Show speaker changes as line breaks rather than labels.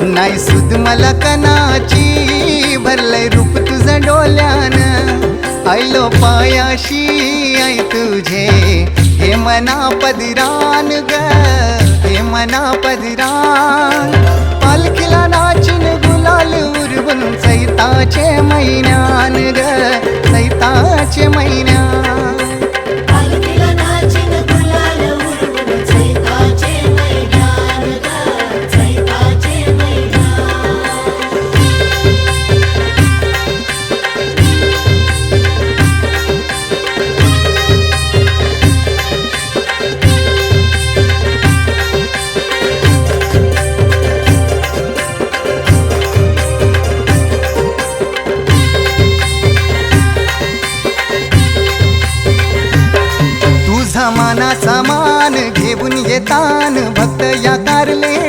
नाही सुद मला कनाची, भरलंय रूप तुझं डोल्यानं. आयलो पायाशी आई तुझे, हे मना पदरान ग, हे मना पदरान. पालखीला नाचून गुलाल उरवून चैताचे महिन्यान ग, चैताचे महिन्यान.
पालखीला नाचून गुलाल उडवून चैताचे मैदान ग, चैताचे मैदान.
तुझा मानाचा मान घेऊन येतान भक्त या कारले